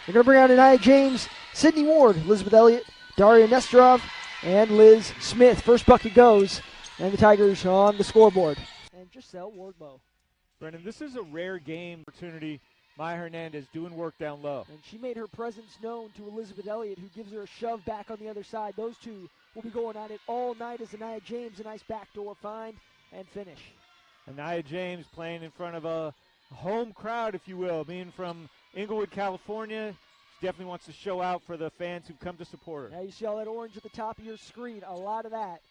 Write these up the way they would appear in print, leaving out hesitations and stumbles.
They're going to bring out Anaya James, Sydney Ward, Elizabeth Elliott, Daria Nesterov, and Liz Smith. First bucket goes, and the Tigers on the scoreboard. And Giselle Wardlow. Brendan, this is a rare game opportunity. Maya Hernandez doing work down low. And she made her presence known to Elizabeth Elliott, who gives her a shove back on the other side. Those two will be going at it all night as Anaya James, a nice backdoor find and finish. Anaya James playing in front of a home crowd, if you will, being from Inglewood, California. She definitely wants to show out for the fans who've come to support her. Now you see all that orange at the top of your screen, a lot of that.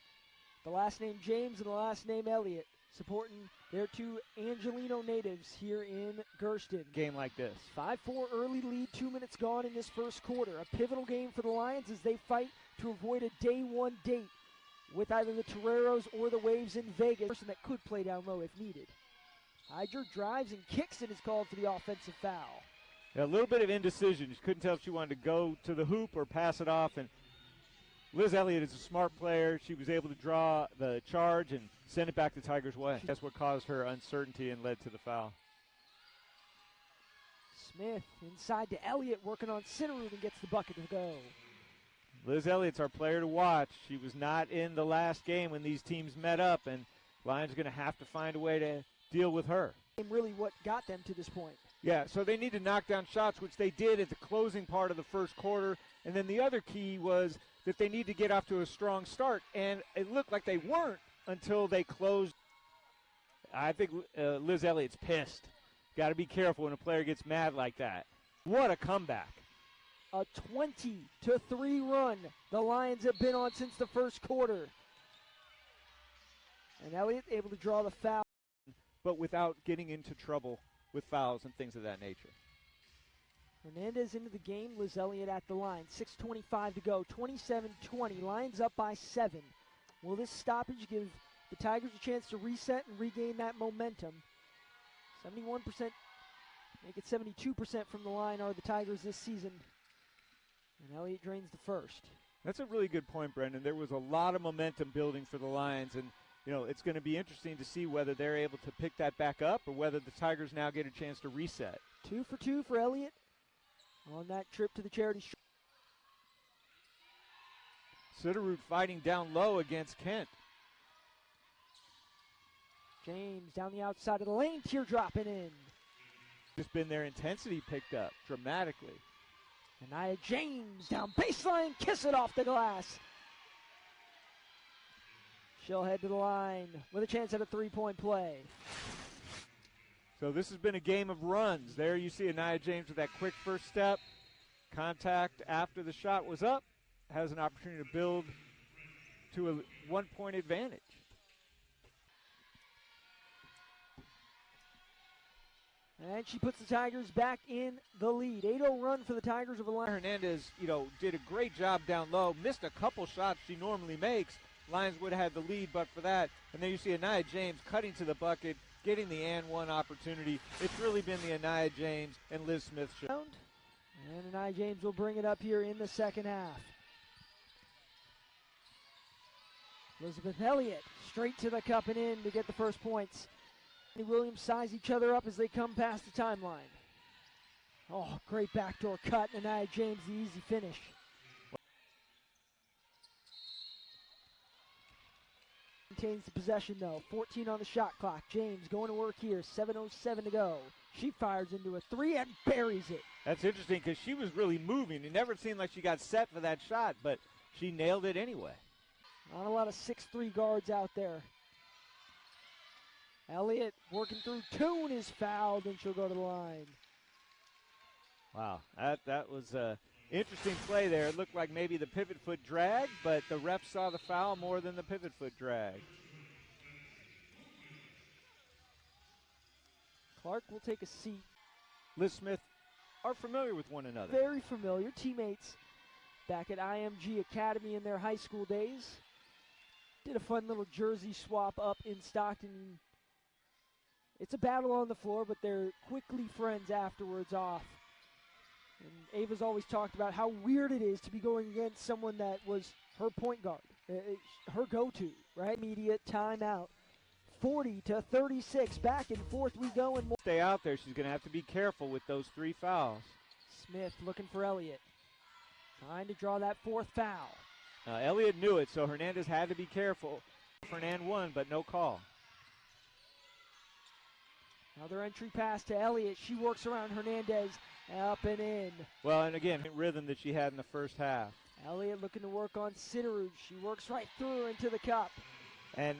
The last name James and the last name Elliott supporting their two Angelino natives here in Gersten. Game like this. 5-4 early lead, 2 minutes gone in this first quarter. A pivotal game for the Lions as they fight to avoid a day one date with either the Toreros or the Waves in Vegas. Person that could play down low if needed. Hyder drives and kicks and is called for the offensive foul. Yeah, a little bit of indecision. She couldn't tell if she wanted to go to the hoop or pass it off. And Liz Elliott is a smart player. She was able to draw the charge and send it back the Tigers' way. That's what caused her uncertainty and led to the foul. Smith inside to Elliott, working on Cinnaroot and gets the bucket to go. Liz Elliott's our player to watch. She was not in the last game when these teams met up, and Lions are going to have to find a way to deal with her. Really what got them to this point. Yeah, so they need to knock down shots, which they did at the closing part of the first quarter. And then the other key was that they need to get off to a strong start. And it looked like they weren't until they closed. I think Liz Elliott's pissed. Got to be careful when a player gets mad like that. What a comeback. A 20-3 run the Lions have been on since the first quarter. And Elliott able to draw the foul. But without getting into trouble with fouls and things of that nature. Hernandez into the game, Liz Elliott at the line. 6:25 to go, 27-20, Lions up by 7. Will this stoppage give the Tigers a chance to reset and regain that momentum? 71%, make it 72% from the line are the Tigers this season. And Elliott drains the first. That's a really good point, Brendan. There was a lot of momentum building for the Lions, and you know, it's going to be interesting to see whether they're able to pick that back up or whether the Tigers now get a chance to reset. 2 for 2 for Elliott on that trip to the charity strip. Cinnaroot fighting down low against Kent. James down the outside of the lane, teardropping in. Just been their intensity picked up dramatically. Anaya James down baseline, kiss it off the glass. She'll head to the line with a chance at a three-point play. So this has been a game of runs. There you see Anaya James with that quick first step. Contact after the shot was up. Has an opportunity to build to a one-point advantage. And she puts the Tigers back in the lead. 8-0 run for the Tigers of the Lions. Hernandez, did a great job down low. Missed a couple shots she normally makes. Lions would have had the lead, but for that. And then you see Anaya James cutting to the bucket, getting the and one opportunity. It's really been the Anaya James and Liz Smith show. And Anaya James will bring it up here in the second half. Elizabeth Elliott straight to the cup and in to get the first points. Williams size each other up as they come past the timeline. Oh, great backdoor cut. Anaya James, the easy finish. Maintains the possession though. 14 on the shot clock. James going to work here. 7:07 to go. She fires into a three and buries it. That's interesting because she was really moving. It never seemed like she got set for that shot, but she nailed it anyway. Not a lot of 6'3" guards out there. Elliott working through Toon is fouled and she'll go to the line. Wow, that was interesting play there. It looked like maybe the pivot foot dragged, but the ref saw the foul more than the pivot foot drag. Clark will take a seat. Liz Smith are familiar with one another. Very familiar. Teammates back at IMG Academy in their high school days. Did a fun little jersey swap up in Stockton. It's a battle on the floor, but they're quickly friends afterwards off. And Ava's always talked about how weird it is to be going against someone that was her point guard, her go-to, right? Immediate timeout. 40-36, back and forth we go. And more. Stay out there. She's going to have to be careful with those 3 fouls. Smith looking for Elliott. Trying to draw that fourth foul. Elliott knew it, so Hernandez had to be careful. Fernand won, but no call. Another entry pass to Elliott. She works around Hernandez, up and in. Well, and again, rhythm that she had in the first half. Elliott looking to work on Sitterud. She works right through her into the cup. And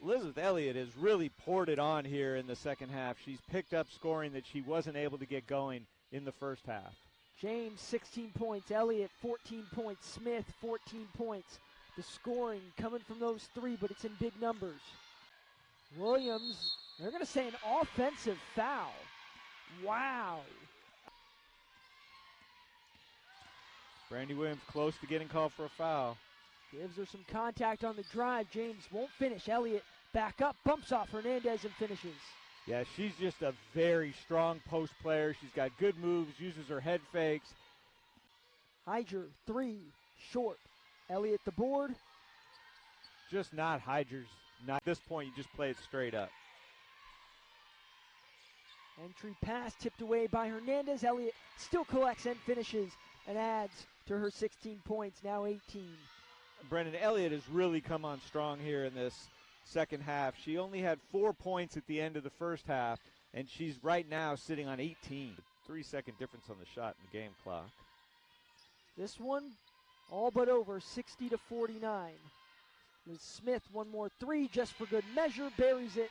Elizabeth Elliott has really poured it on here in the second half. She's picked up scoring that she wasn't able to get going in the first half. James, 16 points. Elliott, 14 points. Smith, 14 points. The scoring coming from those three, but it's in big numbers. Williams, they're going to say an offensive foul. Wow. Brandy Williams close to getting called for a foul. Gives her some contact on the drive. James won't finish. Elliott back up, bumps off Hernandez and finishes. Yeah, she's just a very strong post player. She's got good moves, uses her head fakes. Hyger, 3, short. Elliott the board. Just not Hyger's. Not at this point, you just play it straight up. Entry pass tipped away by Hernandez. Elliott still collects and finishes and adds to her 16 points, now 18. Brendan, Elliott has really come on strong here in this second half. She only had 4 points at the end of the first half, and she's right now sitting on 18. 3-second difference on the shot in the game clock. This one all but over, 60-49. Liz Smith, one more three just for good measure, buries it